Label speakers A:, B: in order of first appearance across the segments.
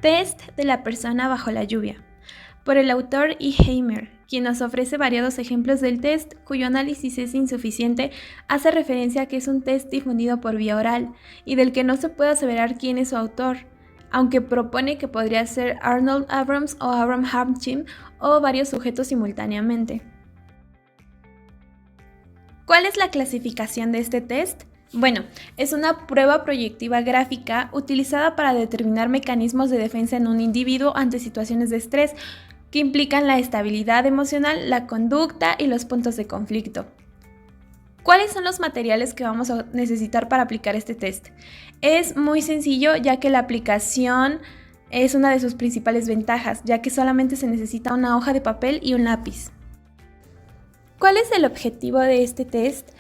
A: Test de la persona bajo la lluvia, por el autor E. Heimer, quien nos ofrece variados ejemplos del test cuyo análisis es insuficiente. Hace referencia a que es un test difundido por vía oral y del que no se puede aseverar quién es su autor, aunque propone que podría ser Arnold Abrams o Abraham Hamchin o varios sujetos simultáneamente. ¿Cuál es la clasificación de este test? Bueno, es una prueba proyectiva gráfica utilizada para determinar mecanismos de defensa en un individuo ante situaciones de estrés que implican la estabilidad emocional, la conducta y los puntos de conflicto. ¿Cuáles son los materiales que vamos a necesitar para aplicar este test? Es muy sencillo, ya que la aplicación es una de sus principales ventajas, ya que solamente se necesita una hoja de papel y un lápiz. ¿Cuál es el objetivo de este test?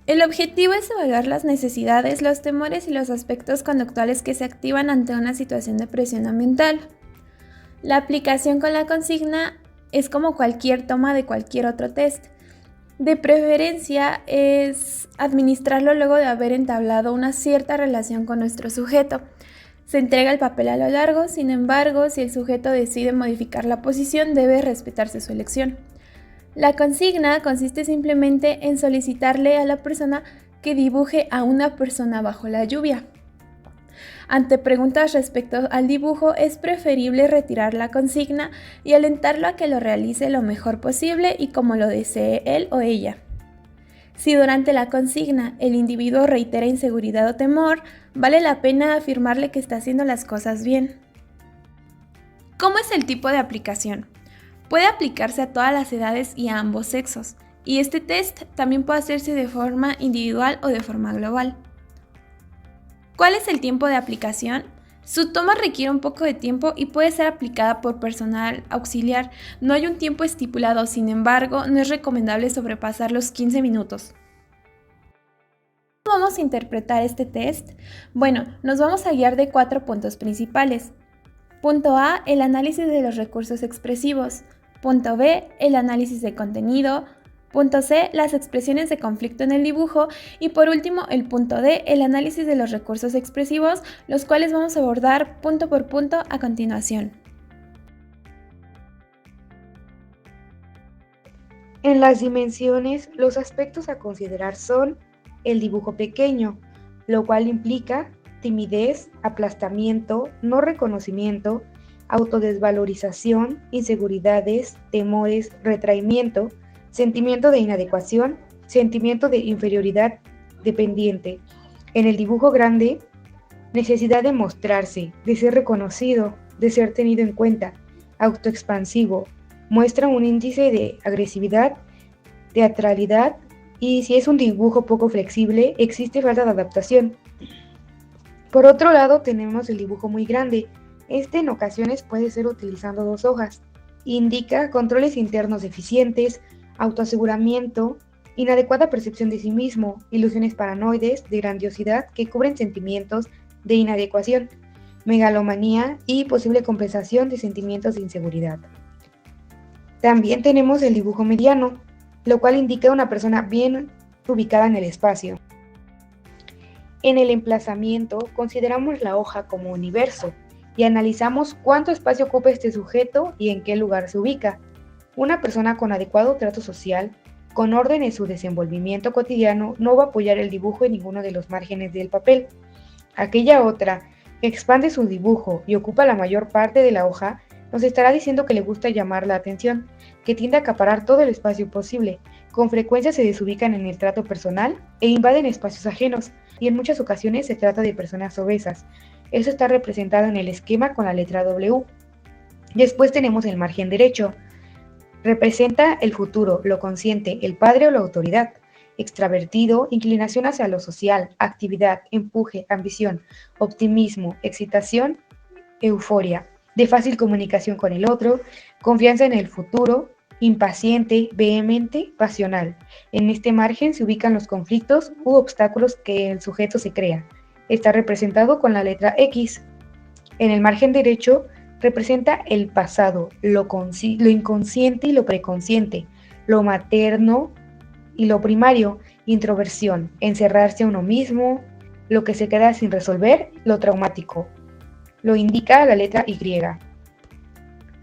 A: El objetivo es evaluar las necesidades, los temores y los aspectos conductuales que se activan ante una situación de presión ambiental. La aplicación con la consigna es como cualquier toma de cualquier otro test. De preferencia es administrarlo luego de haber entablado una cierta relación con nuestro sujeto. Se entrega el papel a lo largo, sin embargo, si el sujeto decide modificar la posición, debe respetarse su elección. La consigna consiste simplemente en solicitarle a la persona que dibuje a una persona bajo la lluvia. Ante preguntas respecto al dibujo, es preferible retirar la consigna y alentarlo a que lo realice lo mejor posible y como lo desee él o ella. Si durante la consigna el individuo reitera inseguridad o temor, vale la pena afirmarle que está haciendo las cosas bien. ¿Cómo es el tipo de aplicación? Puede aplicarse a todas las edades y a ambos sexos, y este test también puede hacerse de forma individual o de forma global. ¿Cuál es el tiempo de aplicación? Su toma requiere un poco de tiempo y puede ser aplicada por personal auxiliar. No hay un tiempo estipulado, sin embargo, no es recomendable sobrepasar los 15 minutos. ¿Cómo vamos a interpretar este test? Bueno, nos vamos a guiar de 4 puntos principales. Punto A, el análisis de los recursos expresivos. Punto B, el análisis de contenido. Punto C, las expresiones de conflicto en el dibujo. Y por último, el punto D, el análisis de los recursos expresivos, los cuales vamos a abordar punto por punto a continuación.
B: En las dimensiones, los aspectos a considerar son el dibujo pequeño, lo cual implica timidez, aplastamiento, no reconocimiento, autodesvalorización, inseguridades, temores, retraimiento, sentimiento de inadecuación, sentimiento de inferioridad dependiente. En el dibujo grande, necesidad de mostrarse, de ser reconocido, de ser tenido en cuenta, autoexpansivo, muestra un índice de agresividad, teatralidad y si es un dibujo poco flexible, existe falta de adaptación. Por otro lado, tenemos el dibujo muy grande. Este en ocasiones puede ser utilizando 2 hojas. Indica controles internos deficientes, autoaseguramiento, inadecuada percepción de sí mismo, ilusiones paranoides de grandiosidad que cubren sentimientos de inadecuación, megalomanía y posible compensación de sentimientos de inseguridad. También tenemos el dibujo mediano, lo cual indica una persona bien ubicada en el espacio. En el emplazamiento consideramos la hoja como universo y analizamos cuánto espacio ocupa este sujeto y en qué lugar se ubica. Una persona con adecuado trato social, con orden en su desenvolvimiento cotidiano, no va a apoyar el dibujo en ninguno de los márgenes del papel. Aquella otra que expande su dibujo y ocupa la mayor parte de la hoja, nos estará diciendo que le gusta llamar la atención, que tiende a acaparar todo el espacio posible. Con frecuencia se desubican en el trato personal e invaden espacios ajenos, y en muchas ocasiones se trata de personas obesas. Eso está representado en el esquema con la letra W. Después tenemos el margen derecho. Representa el futuro, lo consciente, el padre o la autoridad. Extravertido, inclinación hacia lo social, actividad, empuje, ambición, optimismo, excitación, euforia, de fácil comunicación con el otro, confianza en el futuro, impaciente, vehemente, pasional. En este margen se ubican los conflictos u obstáculos que el sujeto se crea. Está representado con la letra X. En el margen derecho representa el pasado, lo inconsciente y lo preconsciente, lo materno y lo primario, introversión, encerrarse a uno mismo, lo que se queda sin resolver, lo traumático. lo indica la letra Y.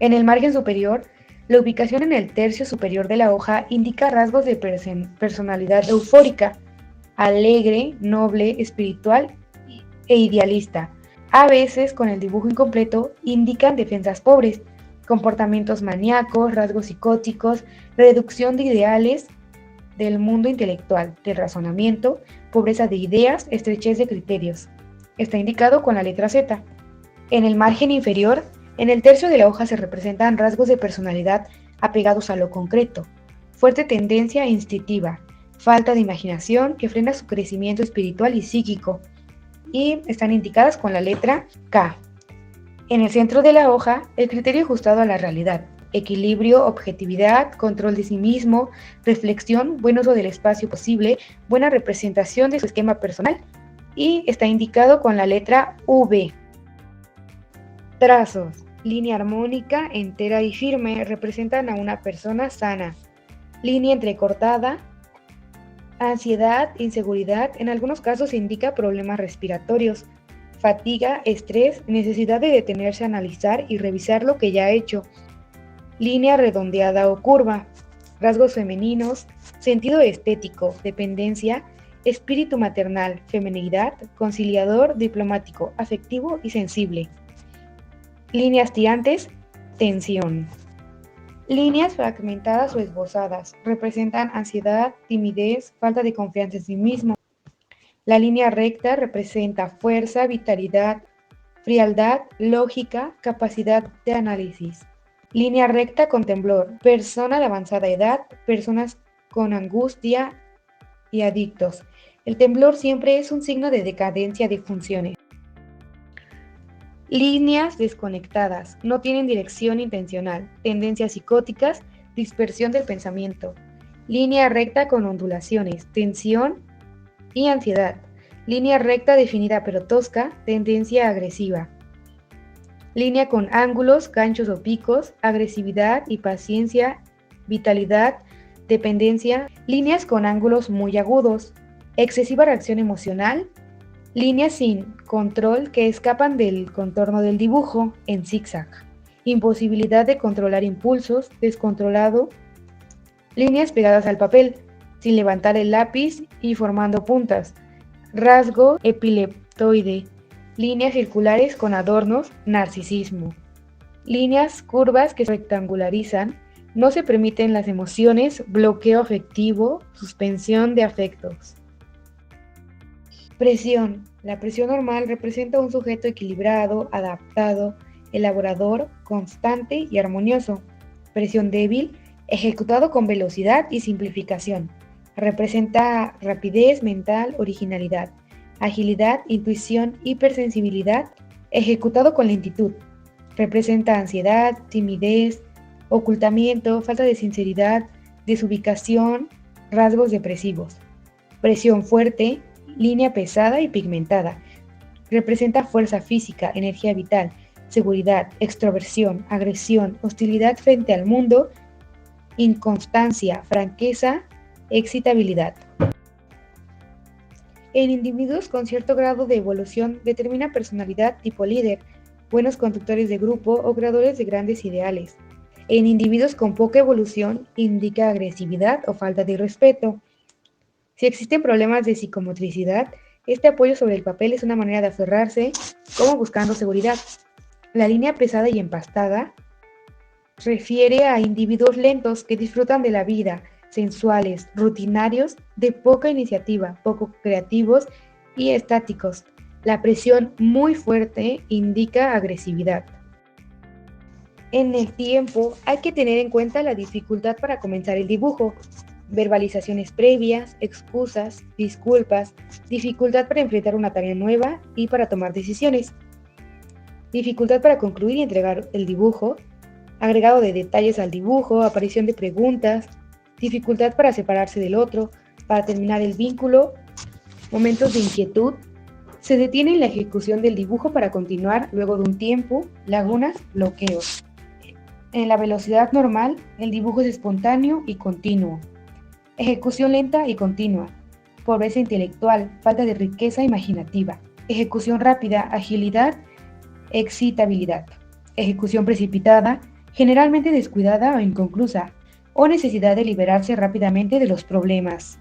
B: En el margen superior, la ubicación en el tercio superior de la hoja indica rasgos de personalidad eufórica, alegre, noble, espiritual e idealista. A veces, con el dibujo incompleto, indican defensas pobres, comportamientos maníacos, rasgos psicóticos, reducción de ideales del mundo intelectual, del razonamiento, pobreza de ideas, estrechez de criterios. Está indicado con la letra Z. En el margen inferior, en el tercio de la hoja se representan rasgos de personalidad apegados a lo concreto, fuerte tendencia instintiva, falta de imaginación que frena su crecimiento espiritual y psíquico, y están indicadas con la letra K. En el centro de la hoja, el criterio ajustado a la realidad, equilibrio, objetividad, control de sí mismo, reflexión, buen uso del espacio posible, buena representación de su esquema personal, y está indicado con la letra V. Trazos, línea armónica, entera y firme, representan a una persona sana. Línea entrecortada, ansiedad, inseguridad, en algunos casos indica problemas respiratorios, fatiga, estrés, necesidad de detenerse a analizar y revisar lo que ya ha hecho. Línea redondeada o curva, rasgos femeninos, sentido estético, dependencia, espíritu maternal, feminidad, conciliador, diplomático, afectivo y sensible. Líneas tirantes, tensión. Líneas fragmentadas o esbozadas representan ansiedad, timidez, falta de confianza en sí mismo. La línea recta representa fuerza, vitalidad, frialdad, lógica, capacidad de análisis. Línea recta con temblor, persona de avanzada edad, personas con angustia y adictos. El temblor siempre es un signo de decadencia de funciones. Líneas desconectadas, no tienen dirección intencional, tendencias psicóticas, dispersión del pensamiento. Línea recta con ondulaciones, tensión y ansiedad. Línea recta definida pero tosca, tendencia agresiva. Línea con ángulos, ganchos o picos, agresividad y paciencia, vitalidad, dependencia. Líneas con ángulos muy agudos, excesiva reacción emocional. Líneas sin control que escapan del contorno del dibujo en zigzag. Imposibilidad de controlar impulsos, descontrolado. Líneas pegadas al papel, sin levantar el lápiz y formando puntas. Rasgo epileptoide. Líneas circulares con adornos, narcisismo. Líneas curvas que se rectangularizan. No se permiten las emociones, bloqueo afectivo, suspensión de afectos. Presión. La presión normal representa un sujeto equilibrado, adaptado, elaborador, constante y armonioso. Presión débil, ejecutado con velocidad y simplificación. Representa rapidez mental, originalidad, agilidad, intuición, hipersensibilidad, ejecutado con lentitud. Representa ansiedad, timidez, ocultamiento, falta de sinceridad, desubicación, rasgos depresivos. Presión fuerte, línea pesada y pigmentada. Representa fuerza física, energía vital, seguridad, extroversión, agresión, hostilidad frente al mundo, inconstancia, franqueza, excitabilidad. En individuos con cierto grado de evolución determina personalidad tipo líder, buenos conductores de grupo o creadores de grandes ideales. En individuos con poca evolución indica agresividad o falta de respeto. Si existen problemas de psicomotricidad, este apoyo sobre el papel es una manera de aferrarse, como buscando seguridad. La línea pesada y empastada refiere a individuos lentos que disfrutan de la vida, sensuales, rutinarios, de poca iniciativa, poco creativos y estáticos. La presión muy fuerte indica agresividad. En el tiempo hay que tener en cuenta la dificultad para comenzar el dibujo. Verbalizaciones previas, excusas, disculpas, dificultad para enfrentar una tarea nueva y para tomar decisiones. Dificultad para concluir y entregar el dibujo, agregado de detalles al dibujo, aparición de preguntas, dificultad para separarse del otro, para terminar el vínculo, momentos de inquietud. Se detiene en la ejecución del dibujo para continuar luego de un tiempo, lagunas, bloqueos. En la velocidad normal, el dibujo es espontáneo y continuo. Ejecución lenta y continua, pobreza intelectual, falta de riqueza imaginativa. Ejecución rápida, agilidad excitabilidad, ejecución precipitada, generalmente descuidada o inconclusa, o necesidad de liberarse rápidamente de los problemas.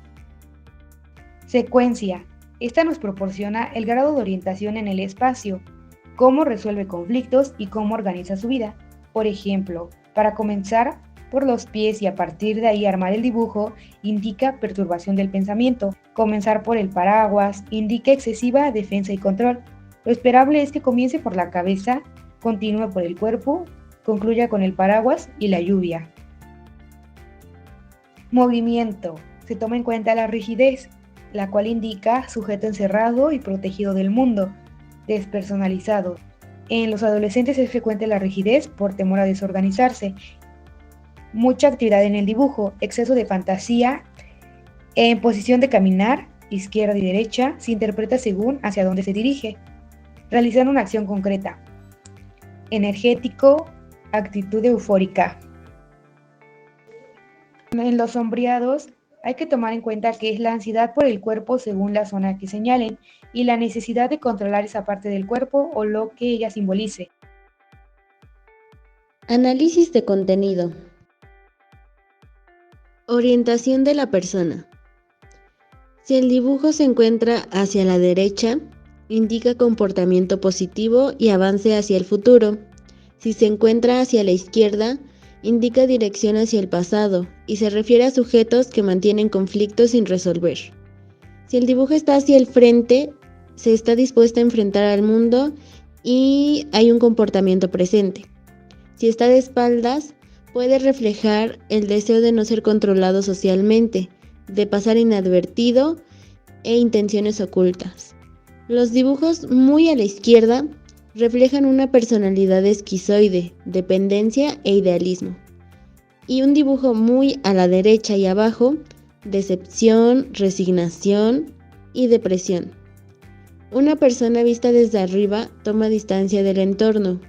B: Secuencia. Esta nos proporciona el grado de orientación en el espacio, cómo resuelve conflictos y cómo organiza su vida. Por ejemplo, para comenzar por los pies y a partir de ahí armar el dibujo indica perturbación del pensamiento. Comenzar por el paraguas indica excesiva defensa y control. Lo esperable es que comience por la cabeza, continúe por el cuerpo, concluya con el paraguas y la lluvia. Movimiento. Se toma en cuenta la rigidez, la cual indica sujeto encerrado y protegido del mundo, despersonalizado. En los adolescentes es frecuente la rigidez por temor a desorganizarse. Mucha actividad en el dibujo, exceso de fantasía. En posición de caminar, izquierda y derecha, se interpreta según hacia dónde se dirige. Realizar una acción concreta. Energético, actitud eufórica. En los sombreados hay que tomar en cuenta que es la ansiedad por el cuerpo según la zona que señalen y la necesidad de controlar esa parte del cuerpo o lo que ella simbolice.
C: Análisis de contenido. Orientación de la persona. Si el dibujo se encuentra hacia la derecha, indica comportamiento positivo y avance hacia el futuro. Si se encuentra hacia la izquierda, indica dirección hacia el pasado y se refiere a sujetos que mantienen conflictos sin resolver. Si el dibujo está hacia el frente, se está dispuesta a enfrentar al mundo y hay un comportamiento presente. Si está de espaldas, puede reflejar el deseo de no ser controlado socialmente, de pasar inadvertido e intenciones ocultas. Los dibujos muy a la izquierda reflejan una personalidad esquizoide, dependencia e idealismo. Y un dibujo muy a la derecha y abajo, decepción, resignación y depresión. Una persona vista desde arriba toma distancia del entorno,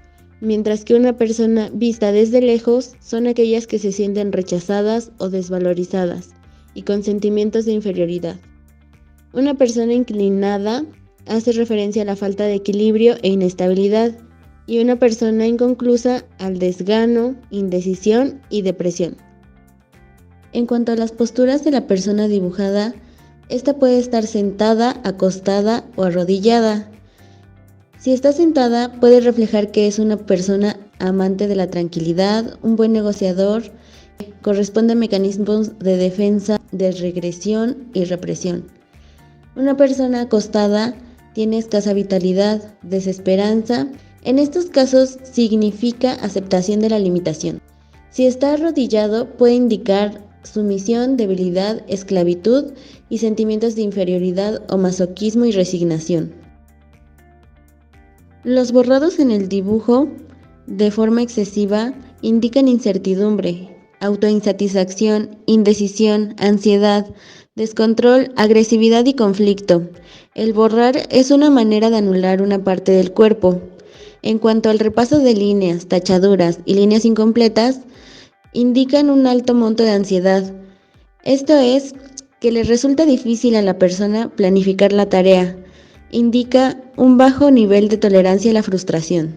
C: mientras que una persona vista desde lejos son aquellas que se sienten rechazadas o desvalorizadas y con sentimientos de inferioridad. Una persona inclinada hace referencia a la falta de equilibrio e inestabilidad, y una persona inconclusa al desgano, indecisión y depresión. En cuanto a las posturas de la persona dibujada, esta puede estar sentada, acostada o arrodillada. Si está sentada, puede reflejar que es una persona amante de la tranquilidad, un buen negociador, corresponde a mecanismos de defensa, de regresión y represión. Una persona acostada tiene escasa vitalidad, desesperanza. En estos casos significa aceptación de la limitación. Si está arrodillado, puede indicar sumisión, debilidad, esclavitud y sentimientos de inferioridad o masoquismo y resignación. Los borrados en el dibujo, de forma excesiva, indican incertidumbre, autoinsatisfacción, indecisión, ansiedad, descontrol, agresividad y conflicto. El borrar es una manera de anular una parte del cuerpo. En cuanto al repaso de líneas, tachaduras y líneas incompletas, indican un alto monto de ansiedad. Esto es que le resulta difícil a la persona planificar la tarea. Indica un bajo nivel de tolerancia a la frustración.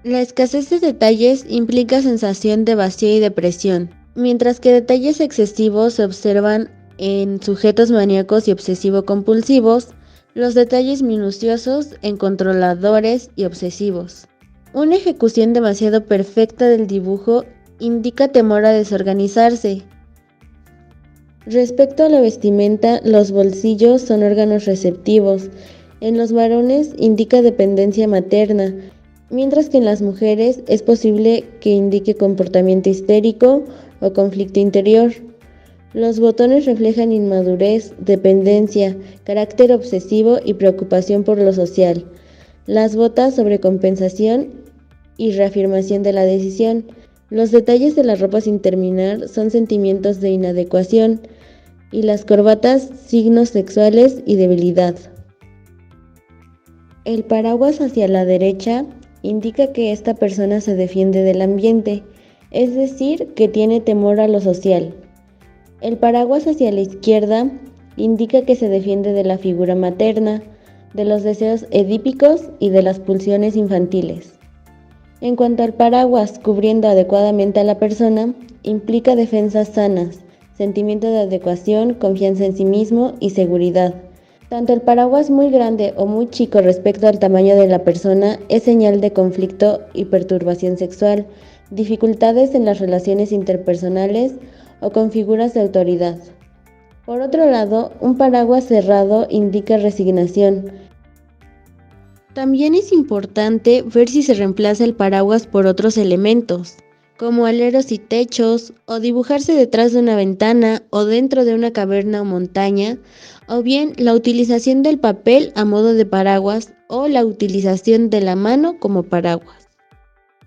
C: La escasez de detalles implica sensación de vacío y depresión, mientras que detalles excesivos se observan en sujetos maníacos y obsesivo-compulsivos, los detalles minuciosos en controladores y obsesivos. Una ejecución demasiado perfecta del dibujo indica temor a desorganizarse. Respecto a la vestimenta, los bolsillos son órganos receptivos. En los varones indica dependencia materna, mientras que en las mujeres es posible que indique comportamiento histérico o conflicto interior. Los botones reflejan inmadurez, dependencia, carácter obsesivo y preocupación por lo social. Las botas, sobrecompensación y reafirmación de la decisión. Los detalles de la ropa sin terminar son sentimientos de inadecuación, y las corbatas, signos sexuales y debilidad. El paraguas hacia la derecha indica que esta persona se defiende del ambiente, es decir, que tiene temor a lo social. El paraguas hacia la izquierda indica que se defiende de la figura materna, de los deseos edípicos y de las pulsiones infantiles. En cuanto al paraguas cubriendo adecuadamente a la persona, implica defensas sanas, sentimiento de adecuación, confianza en sí mismo y seguridad. Tanto el paraguas muy grande o muy chico respecto al tamaño de la persona es señal de conflicto y perturbación sexual, dificultades en las relaciones interpersonales o con figuras de autoridad. Por otro lado, un paraguas cerrado indica resignación. También es importante ver si se reemplaza el paraguas por otros elementos, como aleros y techos, o dibujarse detrás de una ventana o dentro de una caverna o montaña, o bien la utilización del papel a modo de paraguas o la utilización de la mano como paraguas.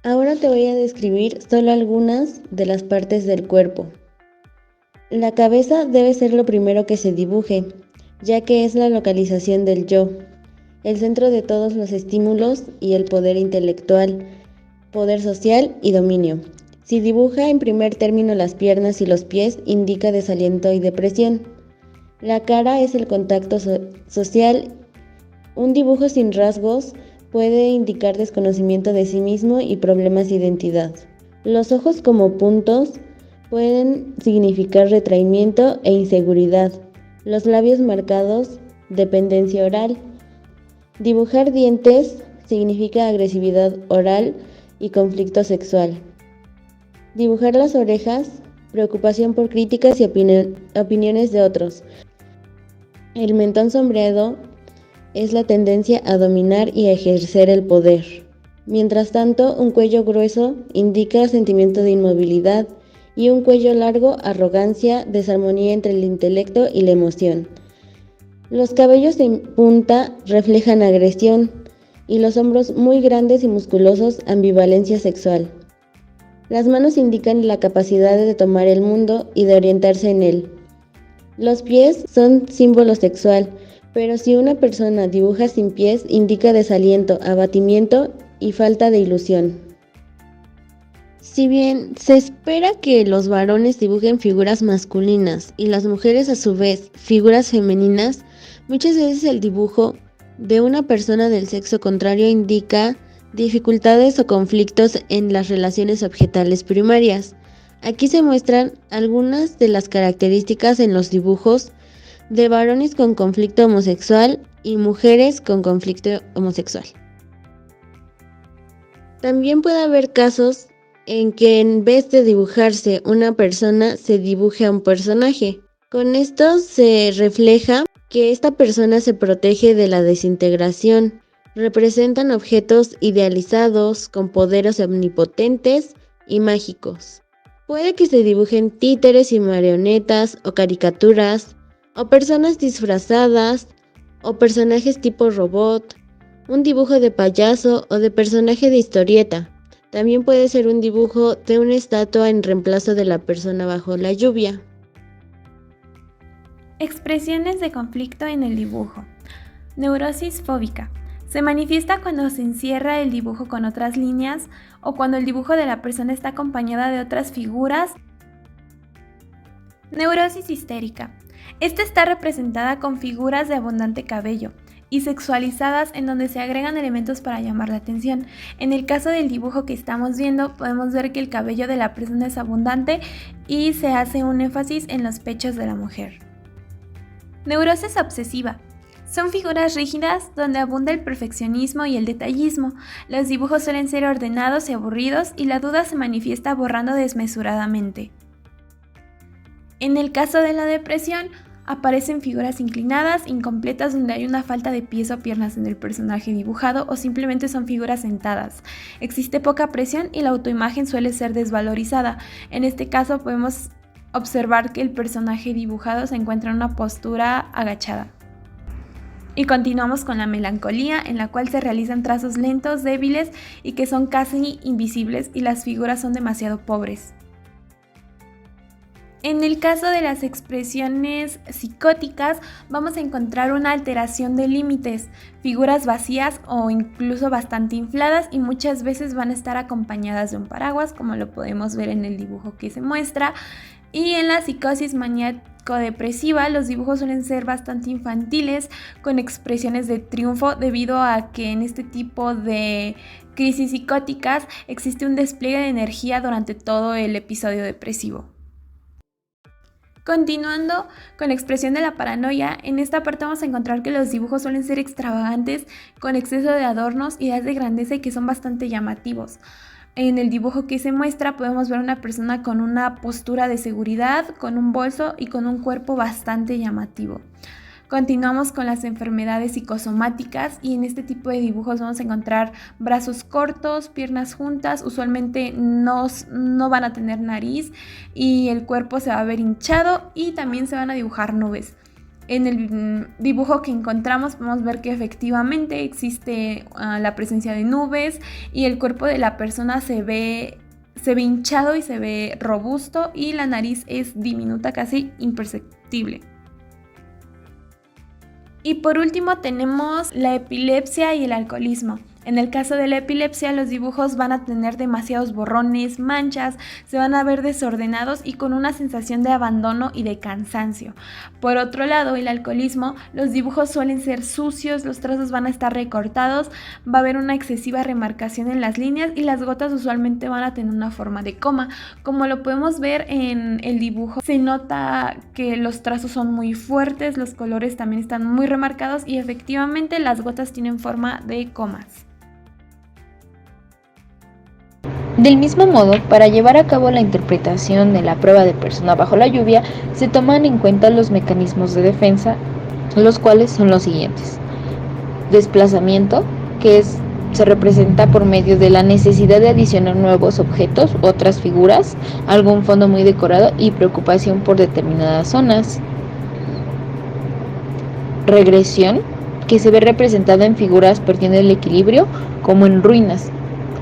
C: Ahora te voy a describir solo algunas de las partes del cuerpo. La cabeza debe ser lo primero que se dibuje, ya que es la localización del yo, el centro de todos los estímulos y el poder intelectual, poder social y dominio. Si dibuja en primer término las piernas y los pies, indica desaliento y depresión. La cara es el contacto social. Un dibujo sin rasgos puede indicar desconocimiento de sí mismo y problemas de identidad. Los ojos como puntos pueden significar retraimiento e inseguridad. Los labios marcados, dependencia oral. Dibujar dientes significa agresividad oral y conflicto sexual. Dibujar las orejas, preocupación por críticas y opiniones de otros. El mentón sombreado es la tendencia a dominar y a ejercer el poder. Mientras tanto, un cuello grueso indica sentimiento de inmovilidad y un cuello largo, arrogancia, desarmonía entre el intelecto y la emoción. Los cabellos en punta reflejan agresión y los hombros muy grandes y musculosos, ambivalencia sexual. Las manos indican la capacidad de tomar el mundo y de orientarse en él. Los pies son símbolo sexual, pero si una persona dibuja sin pies, indica desaliento, abatimiento y falta de ilusión. Si bien se espera que los varones dibujen figuras masculinas y las mujeres a su vez figuras femeninas, muchas veces el dibujo de una persona del sexo contrario indica dificultades o conflictos en las relaciones objetales primarias. Aquí se muestran algunas de las características en los dibujos de varones con conflicto homosexual y mujeres con conflicto homosexual. También puede haber casos en que en vez de dibujarse una persona, se dibuje a un personaje. Con esto se refleja que esta persona se protege de la desintegración. Representan objetos idealizados con poderes omnipotentes y mágicos. Puede que se dibujen títeres y marionetas o caricaturas, o personas disfrazadas, o personajes tipo robot, un dibujo de payaso o de personaje de historieta. También puede ser un dibujo de una estatua en reemplazo de la persona bajo la lluvia.
A: Expresiones de conflicto en el dibujo. Neurosis fóbica. Se manifiesta cuando se encierra el dibujo con otras líneas o cuando el dibujo de la persona está acompañada de otras figuras. Neurosis histérica. Esta está representada con figuras de abundante cabello y sexualizadas en donde se agregan elementos para llamar la atención. En el caso del dibujo que estamos viendo, podemos ver que el cabello de la persona es abundante y se hace un énfasis en los pechos de la mujer. Neurosis obsesiva. Son figuras rígidas donde abunda el perfeccionismo y el detallismo. Los dibujos suelen ser ordenados y aburridos y la duda se manifiesta borrando desmesuradamente. En el caso de la depresión, aparecen figuras inclinadas, incompletas, donde hay una falta de pies o piernas en el personaje dibujado o simplemente son figuras sentadas. Existe poca presión y la autoimagen suele ser desvalorizada. En este caso podemos observar que el personaje dibujado se encuentra en una postura agachada. Y continuamos con la melancolía, en la cual se realizan trazos lentos, débiles y que son casi invisibles y las figuras son demasiado pobres. En el caso de las expresiones psicóticas, vamos a encontrar una alteración de límites, figuras vacías o incluso bastante infladas y muchas veces van a estar acompañadas de un paraguas, como lo podemos ver en el dibujo que se muestra. Y en la psicosis crítico-depresiva, los dibujos suelen ser bastante infantiles, con expresiones de triunfo, debido a que en este tipo de crisis psicóticas existe un despliegue de energía durante todo el episodio depresivo. Continuando con la expresión de la paranoia, en esta parte vamos a encontrar que los dibujos suelen ser extravagantes, con exceso de adornos, ideas de grandeza y que son bastante llamativos. En el dibujo que se muestra podemos ver una persona con una postura de seguridad, con un bolso y con un cuerpo bastante llamativo. Continuamos con las enfermedades psicosomáticas y en este tipo de dibujos vamos a encontrar brazos cortos, piernas juntas, usualmente no van a tener nariz y el cuerpo se va a ver hinchado y también se van a dibujar nubes. En el dibujo que encontramos podemos ver que efectivamente existe la presencia de nubes y el cuerpo de la persona se ve hinchado y se ve robusto y la nariz es diminuta, casi imperceptible. Y por último tenemos la epilepsia y el alcoholismo. En el caso de la epilepsia, los dibujos van a tener demasiados borrones, manchas, se van a ver desordenados y con una sensación de abandono y de cansancio. Por otro lado, el alcoholismo, los dibujos suelen ser sucios, los trazos van a estar recortados, va a haber una excesiva remarcación en las líneas y las gotas usualmente van a tener una forma de coma. Como lo podemos ver en el dibujo, se nota que los trazos son muy fuertes, los colores también están muy remarcados y efectivamente las gotas tienen forma de comas.
D: Del mismo modo, para llevar a cabo la interpretación de la prueba de persona bajo la lluvia, se toman en cuenta los mecanismos de defensa, los cuales son los siguientes. Desplazamiento, que se representa por medio de la necesidad de adicionar nuevos objetos, otras figuras, algún fondo muy decorado y preocupación por determinadas zonas. Regresión, que se ve representada en figuras perdiendo el equilibrio, como en ruinas.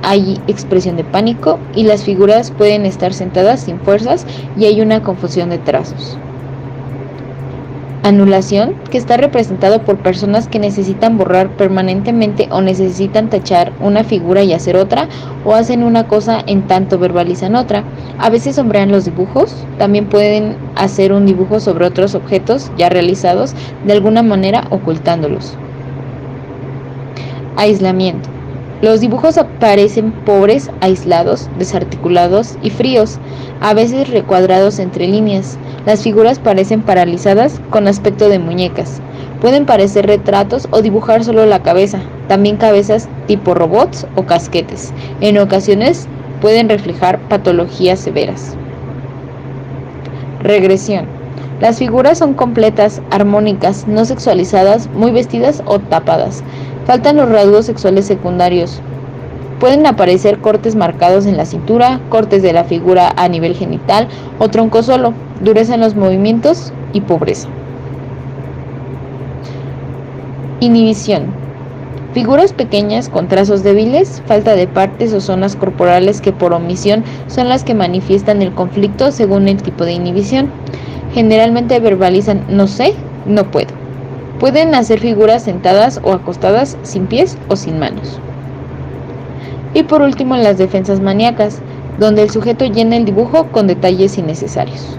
D: Hay expresión de pánico y las figuras pueden estar sentadas sin fuerzas y hay una confusión de trazos. Anulación, que está representado por personas que necesitan borrar permanentemente o necesitan tachar una figura y hacer otra, o hacen una cosa en tanto verbalizan otra. A veces sombrean los dibujos, también pueden hacer un dibujo sobre otros objetos ya realizados, de alguna manera ocultándolos. Aislamiento. Los dibujos aparecen pobres, aislados, desarticulados y fríos, a veces recuadrados entre líneas. Las figuras parecen paralizadas, con aspecto de muñecas. Pueden parecer retratos o dibujar solo la cabeza, también cabezas tipo robots o casquetes. En ocasiones pueden reflejar patologías severas. Regresión. Las figuras son completas, armónicas, no sexualizadas, muy vestidas o tapadas. Faltan los rasgos sexuales secundarios. Pueden aparecer cortes marcados en la cintura, cortes de la figura a nivel genital o tronco solo, dureza en los movimientos y pobreza. Inhibición. Figuras pequeñas con trazos débiles, falta de partes o zonas corporales que por omisión son las que manifiestan el conflicto según el tipo de inhibición. Generalmente verbalizan no sé, no puedo. Pueden hacer figuras sentadas o acostadas, sin pies o sin manos. Y por último, las defensas maníacas, donde el sujeto llena el dibujo con detalles innecesarios.